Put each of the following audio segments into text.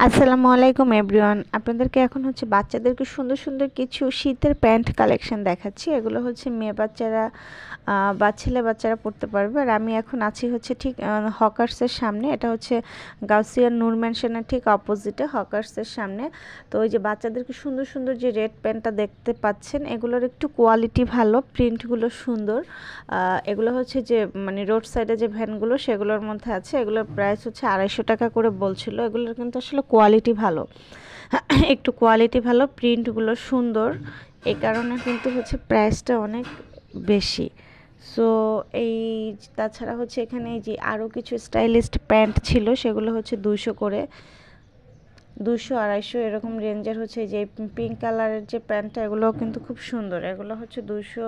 আসসালামু আলাইকুম এভরিওয়ান। আপনাদেরকে এখন হচ্ছে বাচ্চাদেরকে সুন্দর সুন্দর কিছু শীতের প্যান্ট কালেকশন দেখাচ্ছি। এগুলো হচ্ছে মেয়ে বাচ্চারা বা ছেলে বাচ্চারা পরতে পারবে। আর আমি এখন আছি হচ্ছে ঠিক হকার্সের সামনে। এটা হচ্ছে গাউসিয়া নূর ম্যানশনের ঠিক অপোজিটে হকার্সের সামনে। তো ওই যে বাচ্চাদেরকে সুন্দর সুন্দর যে রেড প্যান্টটা দেখতে পাচ্ছেন, এগুলোর একটু কোয়ালিটি ভালো, প্রিন্টগুলো সুন্দর। এগুলো হচ্ছে যে মানে রোড সাইডে যে ভ্যানগুলো সেগুলোর মধ্যে আছে। এগুলোর প্রাইস হচ্ছে 250 টাকা করে বলছিল। এগুলোর কিন্তু আসলে কোয়ালিটি ভালো, একটু কোয়ালিটি ভালো, প্রিন্টগুলো সুন্দর, এই কারণে কিন্তু হচ্ছে প্রাইসটা অনেক বেশি। সো এই তাছাড়া হচ্ছে এখানে এই যে আরও কিছু স্টাইলিস্ট প্যান্ট ছিল, সেগুলো হচ্ছে 200 করে, 200 250 এরকম রেঞ্জের হচ্ছে যে পিঙ্ক কালারের যে প্যান্টটা, এগুলোও কিন্তু খুব সুন্দর। এগুলো হচ্ছে 200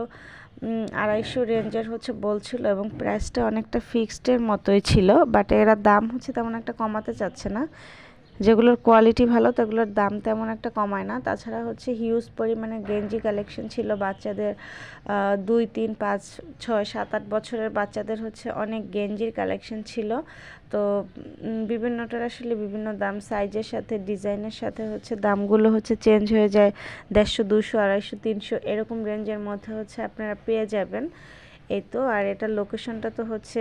250 রেঞ্জের হচ্ছে বলছিল, এবং প্রাইসটা অনেকটা ফিক্সডের মতোই ছিল, বাট এরা দাম হচ্ছে তেমন একটা কমাতে চাচ্ছে না। যেগুলোর কোয়ালিটি ভালো তো এগুলোর দাম তেমন একটা কমায় না। তাছাড়া হচ্ছে হিউজ পরিমাণে গেঞ্জি কালেকশন ছিল বাচ্চাদের, 2 3 5 6 7 8 বছরের বাচ্চাদের হচ্ছে অনেক গেঞ্জির কালেকশন ছিল। তো বিভিন্নটার আসলে বিভিন্ন দাম, সাইজের সাথে ডিজাইনের সাথে হচ্ছে দামগুলো হচ্ছে চেঞ্জ হয়ে যায়। 150 200 250 300 এরকম রেঞ্জের মধ্যে হচ্ছে আপনারা পেয়ে যাবেন। এই তো। আর এটার লোকেশনটা তো হচ্ছে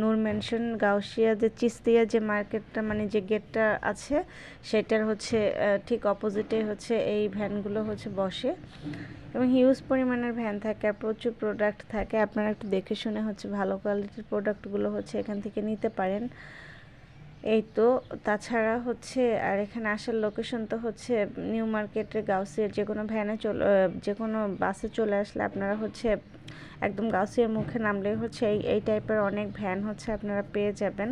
নূর ম্যানশন গাউসিয়া যে চিস্তিয়া যে মার্কেটটা, মানে যে গেটটা আছে সেটার হচ্ছে ঠিক অপোজিটে হচ্ছে এই ভ্যানগুলো হচ্ছে বসে, এবং হিউজ পরিমাণের ভ্যান থাকে আর প্রচুর প্রোডাক্ট থাকে। আপনারা একটু দেখে শুনে হচ্ছে ভালো কোয়ালিটির প্রোডাক্টগুলো হচ্ছে এখান থেকে নিতে পারেন। এই তো। তাছাড়া হচ্ছে আর এখানে আসার লোকেশন তো হচ্ছে নিউ মার্কেটের গাউসিয়ার যে কোনো ভ্যানে যে কোনো বাসে চলে আসলে আপনারা হচ্ছে একদম গাউসিয়ার মুখে নামলেই হচ্ছে এই টাইপের অনেক ভ্যান হচ্ছে আপনারা পেয়ে যাবেন।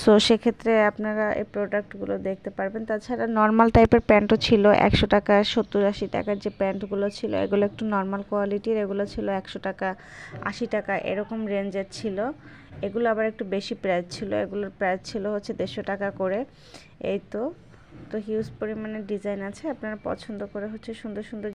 সো সেক্ষেত্রে আপনারা এই প্রোডাক্টগুলো দেখতে পারবেন। তাছাড়া নর্মাল টাইপের প্যান্টও ছিল, 100 টাকা 70 80 টাকার যে প্যান্টগুলো ছিল এগুলো একটু নর্মাল কোয়ালিটির, এগুলো ছিল 100 টাকা 80 টাকা এরকম রেঞ্জের ছিল। এগুলো আবার একটু বেশি প্রাইস ছিল, এগুলোর প্রাইস ছিল হচ্ছে 150 টাকা করে। এই তো। তো হিউজ পরিমাণে ডিজাইন আছে, আপনারা পছন্দ করে হচ্ছে সুন্দর সুন্দর